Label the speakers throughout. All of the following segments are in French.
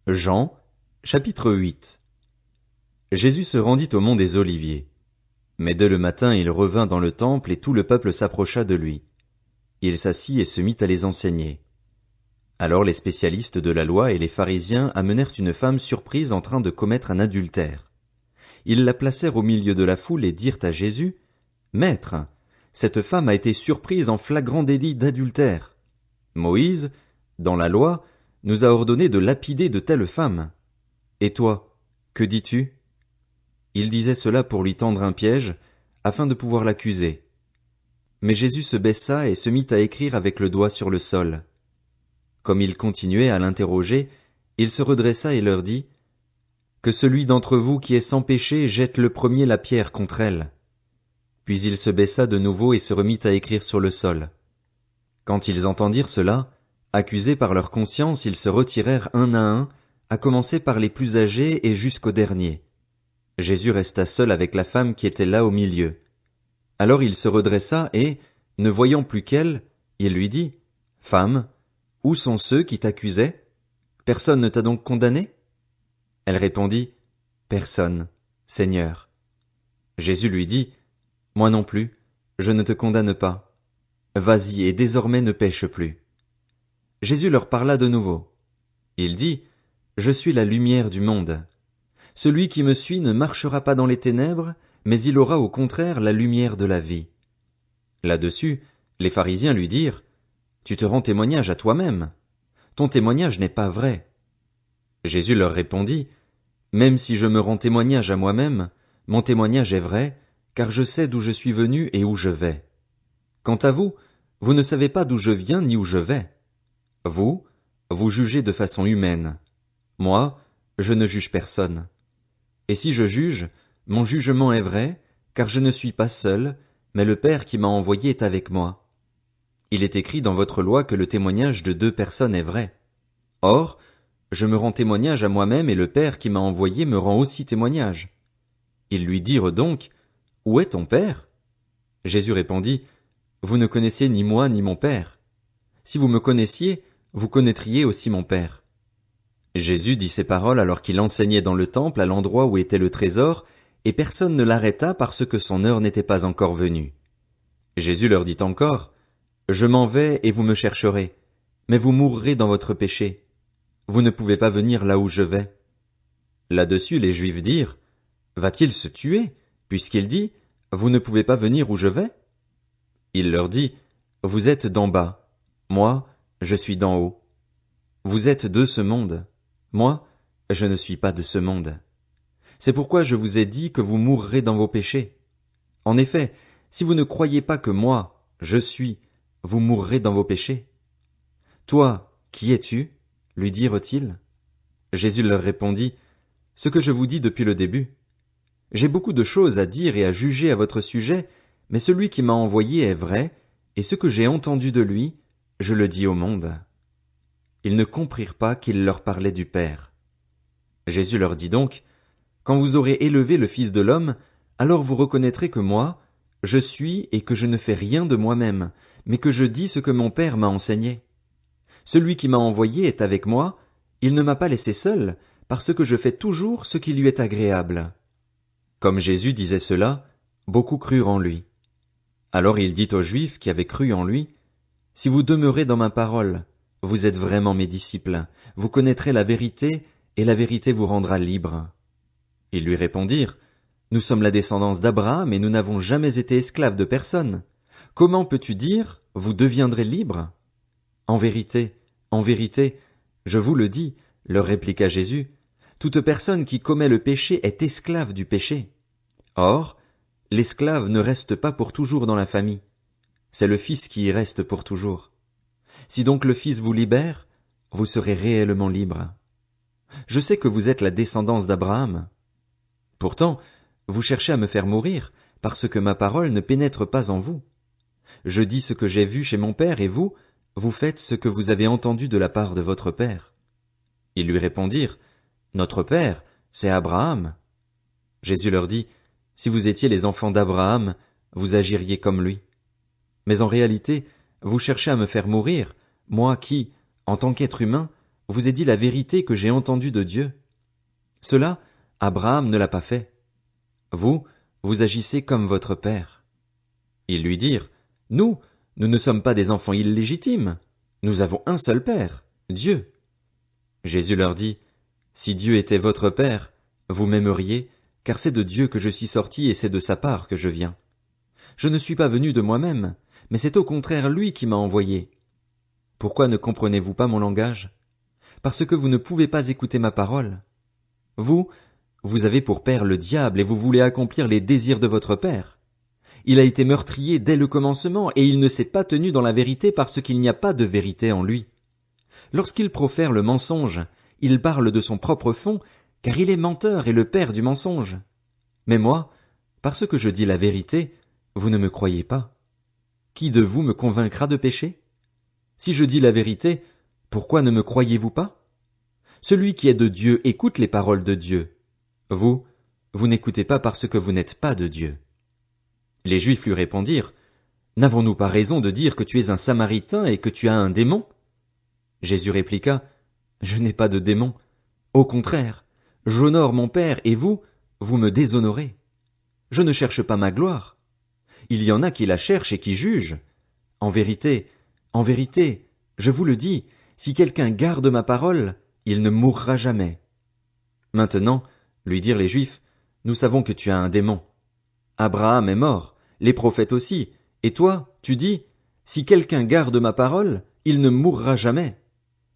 Speaker 1: Jean, chapitre 8. Jésus se rendit au mont des Oliviers. Mais dès le matin il revint dans le temple et tout le peuple s'approcha de lui. Il s'assit et se mit à les enseigner. Alors les spécialistes de la loi et les pharisiens amenèrent une femme surprise en train de commettre un adultère. Ils la placèrent au milieu de la foule et dirent à Jésus, « Maître, cette femme a été surprise en flagrant délit d'adultère. Moïse, dans la loi, nous a ordonné de lapider de telles femmes. Et toi, que dis-tu » Il disait cela pour lui tendre un piège, afin de pouvoir l'accuser. Mais Jésus se baissa et se mit à écrire avec le doigt sur le sol. Comme il continuait à l'interroger, il se redressa et leur dit, « Que celui d'entre vous qui est sans péché jette le premier la pierre contre elle. » Puis il se baissa de nouveau et se remit à écrire sur le sol. Quand ils entendirent cela, accusés par leur conscience, ils se retirèrent un à un, à commencer par les plus âgés et jusqu'au dernier. Jésus resta seul avec la femme qui était là au milieu. Alors il se redressa et, ne voyant plus qu'elle, il lui dit, « Femme, où sont ceux qui t'accusaient? Personne ne t'a donc condamné ?» Elle répondit, « Personne, Seigneur. » Jésus lui dit, « Moi non plus, je ne te condamne pas. Vas-y et désormais ne pêche plus. » Jésus leur parla de nouveau. Il dit, « Je suis la lumière du monde. Celui qui me suit ne marchera pas dans les ténèbres, mais il aura au contraire la lumière de la vie. » Là-dessus, les pharisiens lui dirent, « Tu te rends témoignage à toi-même. Ton témoignage n'est pas vrai. » Jésus leur répondit, « Même si je me rends témoignage à moi-même, mon témoignage est vrai, car je sais d'où je suis venu et où je vais. Quant à vous, vous ne savez pas d'où je viens ni où je vais. Vous, vous jugez de façon humaine. Moi, je ne juge personne. Et si je juge, mon jugement est vrai, car je ne suis pas seul, mais le Père qui m'a envoyé est avec moi. Il est écrit dans votre loi que le témoignage de 2 personnes est vrai. Or, je me rends témoignage à moi-même et le Père qui m'a envoyé me rend aussi témoignage. » Ils lui dirent donc, « Où est ton Père ?» Jésus répondit, « Vous ne connaissez ni moi ni mon Père. Si vous me connaissiez, vous connaîtriez aussi mon Père. » Jésus dit ces paroles alors qu'il enseignait dans le temple à l'endroit où était le trésor, et personne ne l'arrêta parce que son heure n'était pas encore venue. Jésus leur dit encore, « Je m'en vais et vous me chercherez, mais vous mourrez dans votre péché. Vous ne pouvez pas venir là où je vais. » Là-dessus les Juifs dirent, « Va-t-il se tuer, puisqu'il dit, « Vous ne pouvez pas venir où je vais ?» Il leur dit, « Vous êtes d'en bas, moi, je suis d'en haut. Vous êtes de ce monde, moi, je ne suis pas de ce monde. C'est pourquoi je vous ai dit que vous mourrez dans vos péchés. En effet, si vous ne croyez pas que moi, je suis, vous mourrez dans vos péchés. » « Toi, qui es-tu » lui dirent-ils. Jésus leur répondit, « Ce que je vous dis depuis le début. J'ai beaucoup de choses à dire et à juger à votre sujet, mais celui qui m'a envoyé est vrai, et ce que j'ai entendu de lui, je le dis au monde. » Ils ne comprirent pas qu'il leur parlait du Père. Jésus leur dit donc, « Quand vous aurez élevé le Fils de l'homme, alors vous reconnaîtrez que moi, je suis et que je ne fais rien de moi-même, mais que je dis ce que mon Père m'a enseigné. Celui qui m'a envoyé est avec moi, il ne m'a pas laissé seul, parce que je fais toujours ce qui lui est agréable. » Comme Jésus disait cela, beaucoup crurent en lui. Alors il dit aux Juifs qui avaient cru en lui, « Si vous demeurez dans ma parole, vous êtes vraiment mes disciples, vous connaîtrez la vérité, et la vérité vous rendra libre. » Ils lui répondirent, « Nous sommes la descendance d'Abraham et nous n'avons jamais été esclaves de personne. Comment peux-tu dire, vous deviendrez libres? » En vérité, je vous le dis, leur répliqua Jésus, toute personne qui commet le péché est esclave du péché. Or, l'esclave ne reste pas pour toujours dans la famille. C'est le Fils qui y reste pour toujours. Si donc le Fils vous libère, vous serez réellement libre. Je sais que vous êtes la descendance d'Abraham. Pourtant, vous cherchez à me faire mourir, parce que ma parole ne pénètre pas en vous. Je dis ce que j'ai vu chez mon Père, et vous, vous faites ce que vous avez entendu de la part de votre Père. Ils lui répondirent, « Notre Père, c'est Abraham. » Jésus leur dit, « Si vous étiez les enfants d'Abraham, vous agiriez comme lui. Mais en réalité, vous cherchez à me faire mourir, moi qui, en tant qu'être humain, vous ai dit la vérité que j'ai entendue de Dieu. Cela, Abraham ne l'a pas fait. Vous, vous agissez comme votre père. » Ils lui dirent, « Nous ne sommes pas des enfants illégitimes. Nous avons un seul père, Dieu. » Jésus leur dit, « Si Dieu était votre père, vous m'aimeriez, car c'est de Dieu que je suis sorti et c'est de sa part que je viens. Je ne suis pas venu de moi-même, mais c'est au contraire lui qui m'a envoyé. Pourquoi ne comprenez-vous pas mon langage? Parce que vous ne pouvez pas écouter ma parole. Vous avez pour père le diable et vous voulez accomplir les désirs de votre père. Il a été meurtrier dès le commencement et il ne s'est pas tenu dans la vérité parce qu'il n'y a pas de vérité en lui. Lorsqu'il profère le mensonge, il parle de son propre fond, car il est menteur et le père du mensonge. Mais moi, parce que je dis la vérité, vous ne me croyez pas. Qui de vous me convaincra de péché? Si je dis la vérité, pourquoi ne me croyez-vous pas? Celui qui est de Dieu écoute les paroles de Dieu. Vous n'écoutez pas parce que vous n'êtes pas de Dieu. Les Juifs lui répondirent, « N'avons-nous pas raison de dire que tu es un Samaritain et que tu as un démon? » Jésus répliqua, « Je n'ai pas de démon. Au contraire, j'honore mon Père et vous me déshonorez. Je ne cherche pas ma gloire. Il y en a qui la cherchent et qui jugent. En vérité, je vous le dis, si quelqu'un garde ma parole, il ne mourra jamais. » Maintenant, lui dirent les Juifs, « Nous savons que tu as un démon. Abraham est mort, les prophètes aussi, et toi, tu dis, si quelqu'un garde ma parole, il ne mourra jamais.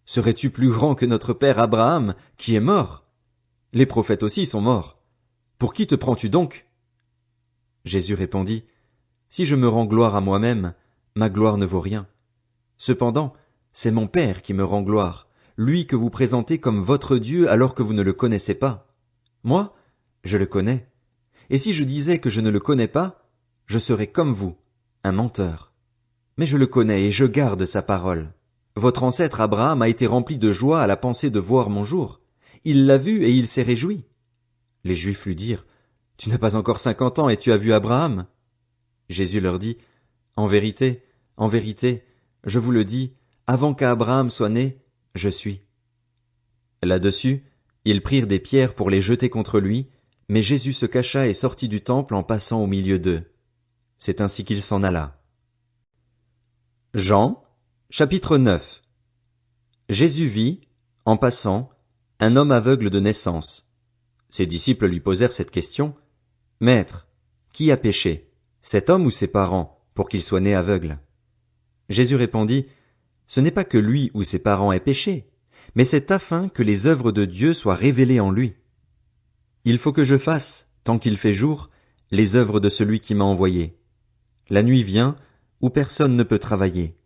Speaker 1: Serais-tu plus grand que notre père Abraham, qui est mort? Les prophètes aussi sont morts. Pour qui te prends-tu donc? » Jésus répondit, « Si je me rends gloire à moi-même, ma gloire ne vaut rien. Cependant, c'est mon Père qui me rend gloire, lui que vous présentez comme votre Dieu alors que vous ne le connaissez pas. Moi, je le connais. Et si je disais que je ne le connais pas, je serais comme vous, un menteur. Mais je le connais et je garde sa parole. Votre ancêtre Abraham a été rempli de joie à la pensée de voir mon jour. Il l'a vu et il s'est réjoui. » Les Juifs lui dirent, « Tu n'as pas encore 50 ans et tu as vu Abraham? » Jésus leur dit, « En vérité, je vous le dis, avant qu'Abraham soit né, je suis. » Là-dessus, ils prirent des pierres pour les jeter contre lui, mais Jésus se cacha et sortit du temple en passant au milieu d'eux. C'est ainsi qu'il s'en alla. Jean, chapitre 9. Jésus vit, en passant, un homme aveugle de naissance. Ses disciples lui posèrent cette question, « Maître, qui a péché, cet homme ou ses parents, pour qu'il soit né aveugle? » Jésus répondit, « Ce n'est pas que lui ou ses parents aient péché, mais c'est afin que les œuvres de Dieu soient révélées en lui. Il faut que je fasse, tant qu'il fait jour, les œuvres de celui qui m'a envoyé. La nuit vient, où personne ne peut travailler.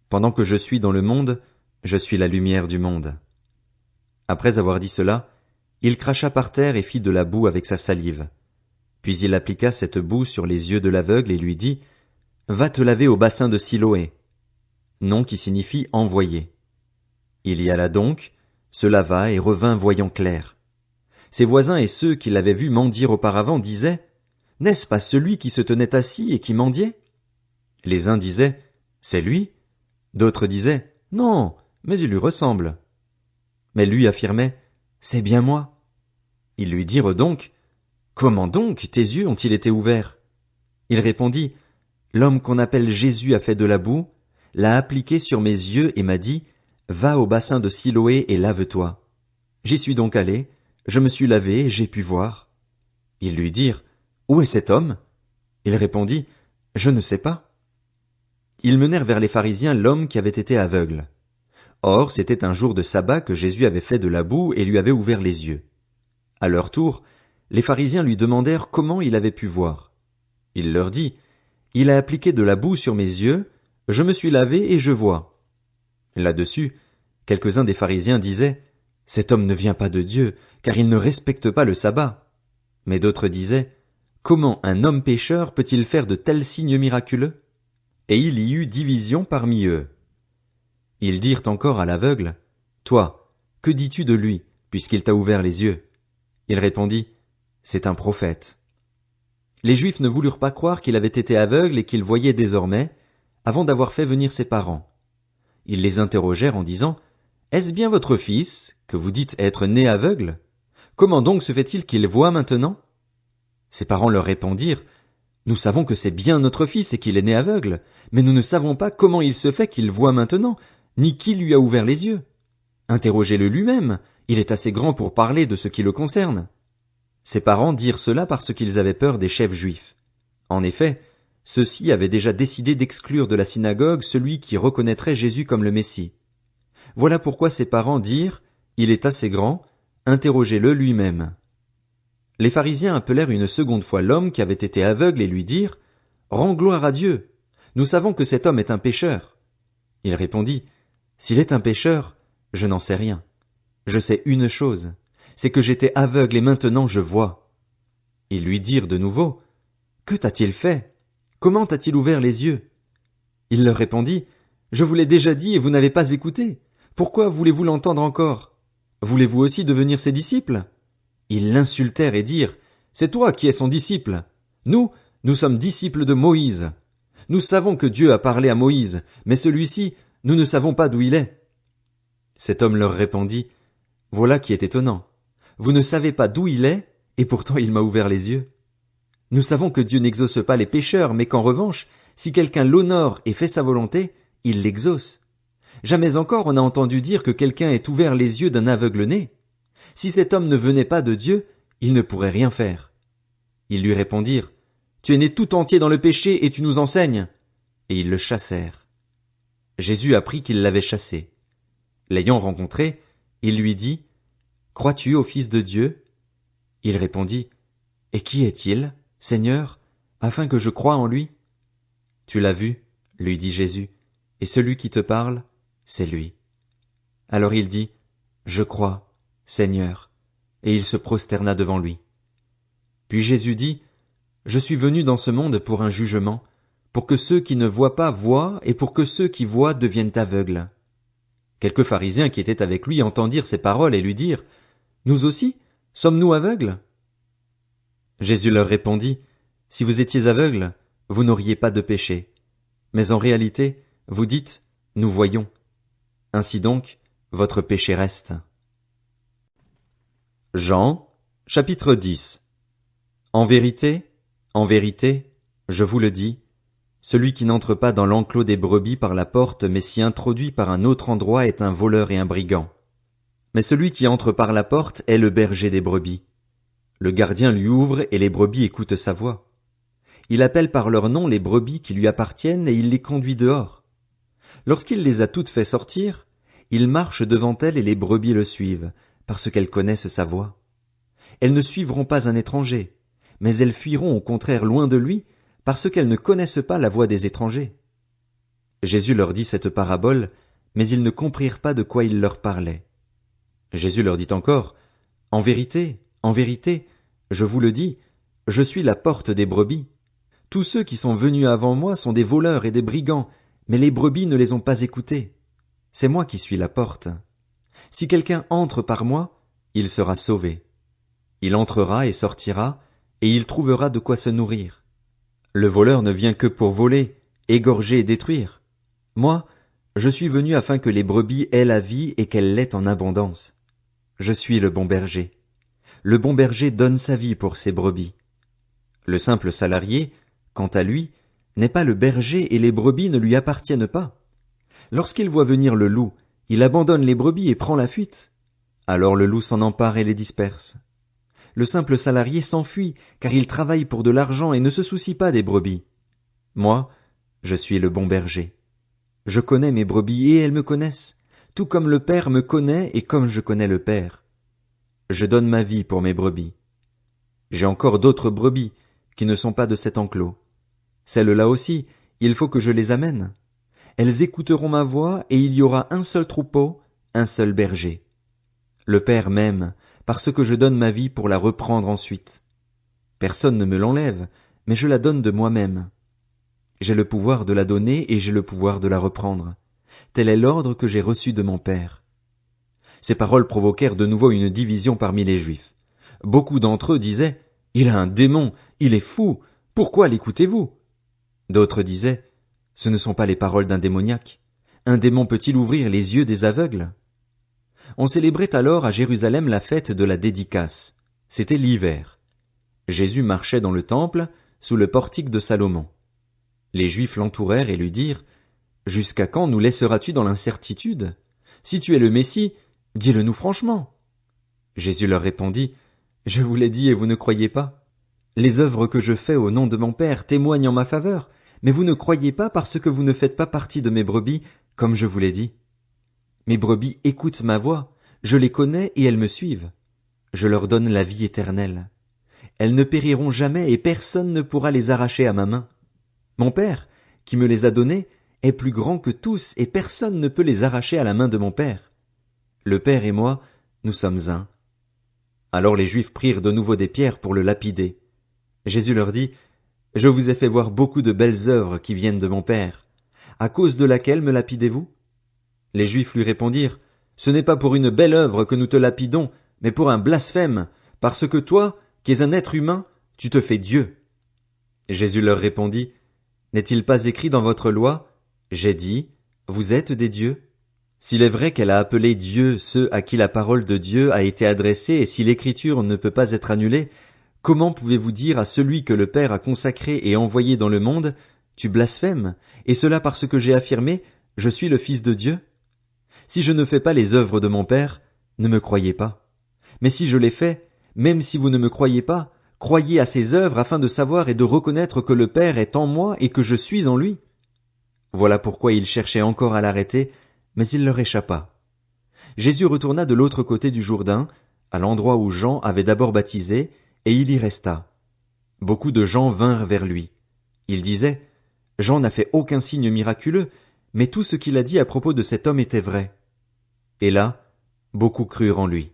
Speaker 1: Pendant que je suis dans le monde, je suis la lumière du monde. » Après avoir dit cela, il cracha par terre et fit de la boue avec sa salive. Puis il appliqua cette boue sur les yeux de l'aveugle et lui dit, « Va te laver au bassin de Siloé. » Nom qui signifie envoyé. Il y alla donc, se lava et revint voyant clair. Ses voisins et ceux qui l'avaient vu mendier auparavant disaient, « N'est-ce pas celui qui se tenait assis et qui mendiait? » Les uns disaient, « C'est lui. » D'autres disaient, « Non, mais il lui ressemble. » Mais lui affirmait, « C'est bien moi. » Ils lui dirent donc, « Comment donc tes yeux ont-ils été ouverts? » Il répondit, « L'homme qu'on appelle Jésus a fait de la boue, l'a appliqué sur mes yeux et m'a dit, « Va au bassin de Siloé et lave-toi. » J'y suis donc allé, je me suis lavé et j'ai pu voir. Ils lui dirent, « Où est cet homme? » Il répondit, « Je ne sais pas. » Ils menèrent vers les pharisiens l'homme qui avait été aveugle. Or, c'était un jour de sabbat que Jésus avait fait de la boue et lui avait ouvert les yeux. À leur tour, les pharisiens lui demandèrent comment il avait pu voir. Il leur dit, « Il a appliqué de la boue sur mes yeux, je me suis lavé et je vois. » Là-dessus, quelques-uns des pharisiens disaient, « Cet homme ne vient pas de Dieu, car il ne respecte pas le sabbat. » Mais d'autres disaient, « Comment un homme pécheur peut-il faire de tels signes miraculeux? » Et il y eut division parmi eux. Ils dirent encore à l'aveugle, « Toi, que dis-tu de lui, puisqu'il t'a ouvert les yeux? » Il répondit, « C'est un prophète. » Les Juifs ne voulurent pas croire qu'il avait été aveugle et qu'il voyait désormais, avant d'avoir fait venir ses parents. Ils les interrogèrent en disant, Est-ce bien votre fils, que vous dites être né aveugle? Comment donc se fait-il qu'il voie maintenant? Ses parents leur répondirent, Nous savons que c'est bien notre fils et qu'il est né aveugle, mais nous ne savons pas comment il se fait qu'il voit maintenant, ni qui lui a ouvert les yeux. Interrogez-le lui-même, il est assez grand pour parler de ce qui le concerne. Ses parents dirent cela parce qu'ils avaient peur des chefs juifs. En effet, ceux-ci avaient déjà décidé d'exclure de la synagogue celui qui reconnaîtrait Jésus comme le Messie. Voilà pourquoi ses parents dirent, Il est assez grand, interrogez-le lui-même. Les pharisiens appelèrent une seconde fois l'homme qui avait été aveugle et lui dirent, Rends gloire à Dieu. Nous savons que cet homme est un pécheur. Il répondit, S'il est un pécheur, je n'en sais rien. Je sais une chose, c'est que j'étais aveugle et maintenant je vois. Ils lui dirent de nouveau, Que t'a-t-il fait? Comment t'a-t-il ouvert les yeux? Il leur répondit, Je vous l'ai déjà dit et vous n'avez pas écouté. Pourquoi voulez-vous l'entendre encore? Voulez-vous aussi devenir ses disciples? Ils l'insultèrent et dirent, C'est toi qui es son disciple. Nous sommes disciples de Moïse. Nous savons que Dieu a parlé à Moïse, mais celui-ci, nous ne savons pas d'où il est. Cet homme leur répondit, Voilà qui est étonnant. Vous ne savez pas d'où il est, et pourtant il m'a ouvert les yeux. Nous savons que Dieu n'exauce pas les pécheurs, mais qu'en revanche, si quelqu'un l'honore et fait sa volonté, il l'exauce. Jamais encore on a entendu dire que quelqu'un ait ouvert les yeux d'un aveugle-né. Si cet homme ne venait pas de Dieu, il ne pourrait rien faire. Ils lui répondirent, Tu es né tout entier dans le péché et tu nous enseignes. Et ils le chassèrent. Jésus apprit qu'ils l'avaient chassé. L'ayant rencontré, il lui dit, Crois-tu au Fils de Dieu? Il répondit, Et qui est-il, Seigneur, afin que je croie en lui? Tu l'as vu, lui dit Jésus, et celui qui te parle, c'est lui. Alors il dit, Je crois, Seigneur, et il se prosterna devant lui. Puis Jésus dit, Je suis venu dans ce monde pour un jugement, pour que ceux qui ne voient pas voient, et pour que ceux qui voient deviennent aveugles. Quelques pharisiens qui étaient avec lui entendirent ces paroles et lui dirent, Nous aussi, sommes-nous aveugles? Jésus leur répondit, Si vous étiez aveugles, vous n'auriez pas de péché. Mais en réalité, vous dites, Nous voyons. Ainsi donc, votre péché reste. Jean, chapitre 10. En vérité, je vous le dis, celui qui n'entre pas dans l'enclos des brebis par la porte mais s'y introduit par un autre endroit est un voleur et un brigand. Mais celui qui entre par la porte est le berger des brebis. Le gardien lui ouvre et les brebis écoutent sa voix. Il appelle par leur nom les brebis qui lui appartiennent et il les conduit dehors. Lorsqu'il les a toutes fait sortir, il marche devant elles et les brebis le suivent, parce qu'elles connaissent sa voix. Elles ne suivront pas un étranger, mais elles fuiront au contraire loin de lui, parce qu'elles ne connaissent pas la voix des étrangers. Jésus leur dit cette parabole, mais ils ne comprirent pas de quoi il leur parlait. Jésus leur dit encore, En vérité, je vous le dis, je suis la porte des brebis. Tous ceux qui sont venus avant moi sont des voleurs et des brigands, mais les brebis ne les ont pas écoutés. C'est moi qui suis la porte. Si quelqu'un entre par moi, il sera sauvé. Il entrera et sortira, et il trouvera de quoi se nourrir. Le voleur ne vient que pour voler, égorger et détruire. Moi, je suis venu afin que les brebis aient la vie et qu'elles l'aient en abondance. Je suis le bon berger. Le bon berger donne sa vie pour ses brebis. Le simple salarié, quant à lui, n'est pas le berger et les brebis ne lui appartiennent pas. Lorsqu'il voit venir le loup, il abandonne les brebis et prend la fuite. Alors le loup s'en empare et les disperse. Le simple salarié s'enfuit, car il travaille pour de l'argent et ne se soucie pas des brebis. Moi, je suis le bon berger. Je connais mes brebis et elles me connaissent, tout comme le Père me connaît et comme je connais le Père. Je donne ma vie pour mes brebis. J'ai encore d'autres brebis qui ne sont pas de cet enclos. Celles-là aussi, il faut que je les amène. Elles écouteront ma voix et il y aura un seul troupeau, un seul berger. Le Père m'aime, parce que je donne ma vie pour la reprendre ensuite. Personne ne me l'enlève, mais je la donne de moi-même. J'ai le pouvoir de la donner et j'ai le pouvoir de la reprendre. Tel est l'ordre que j'ai reçu de mon Père. Ces paroles provoquèrent de nouveau une division parmi les Juifs. Beaucoup d'entre eux disaient, Il a un démon, il est fou, pourquoi l'écoutez-vous? D'autres disaient, Ce ne sont pas les paroles d'un démoniaque. Un démon peut-il ouvrir les yeux des aveugles? On célébrait alors à Jérusalem la fête de la dédicace. C'était l'hiver. Jésus marchait dans le temple, sous le portique de Salomon. Les Juifs l'entourèrent et lui dirent: « Jusqu'à quand nous laisseras-tu dans l'incertitude? Si tu es le Messie, dis-le-nous franchement. » Jésus leur répondit: « Je vous l'ai dit et vous ne croyez pas. Les œuvres que je fais au nom de mon Père témoignent en ma faveur, mais vous ne croyez pas parce que vous ne faites pas partie de mes brebis, comme je vous l'ai dit. Mes brebis écoutent ma voix, je les connais et elles me suivent. Je leur donne la vie éternelle. Elles ne périront jamais et personne ne pourra les arracher à ma main. Mon Père, qui me les a donnés, est plus grand que tous et personne ne peut les arracher à la main de mon Père. Le Père et moi, nous sommes un. » Alors les Juifs prirent de nouveau des pierres pour le lapider. Jésus leur dit: « Je vous ai fait voir beaucoup de belles œuvres qui viennent de mon Père. À cause de laquelle me lapidez-vous? » Les Juifs lui répondirent: « Ce n'est pas pour une belle œuvre que nous te lapidons, mais pour un blasphème, parce que toi, qui es un être humain, tu te fais Dieu. » Jésus leur répondit: « N'est-il pas écrit dans votre loi: J'ai dit, vous êtes des dieux? S'il est vrai qu'elle a appelé Dieu ceux à qui la parole de Dieu a été adressée, et si l'écriture ne peut pas être annulée, comment pouvez-vous dire à celui que le Père a consacré et envoyé dans le monde: Tu blasphèmes, et cela parce que j'ai affirmé: Je suis le Fils de Dieu? Si je ne fais pas les œuvres de mon Père, ne me croyez pas. Mais si je les fais, même si vous ne me croyez pas, croyez à ces œuvres afin de savoir et de reconnaître que le Père est en moi et que je suis en lui. » Voilà pourquoi ils cherchaient encore à l'arrêter, mais il leur échappa. Jésus retourna de l'autre côté du Jourdain, à l'endroit où Jean avait d'abord baptisé, et il y resta. Beaucoup de gens vinrent vers lui. Ils disaient: « Jean n'a fait aucun signe miraculeux, mais tout ce qu'il a dit à propos de cet homme était vrai. » Et là, beaucoup crurent en lui.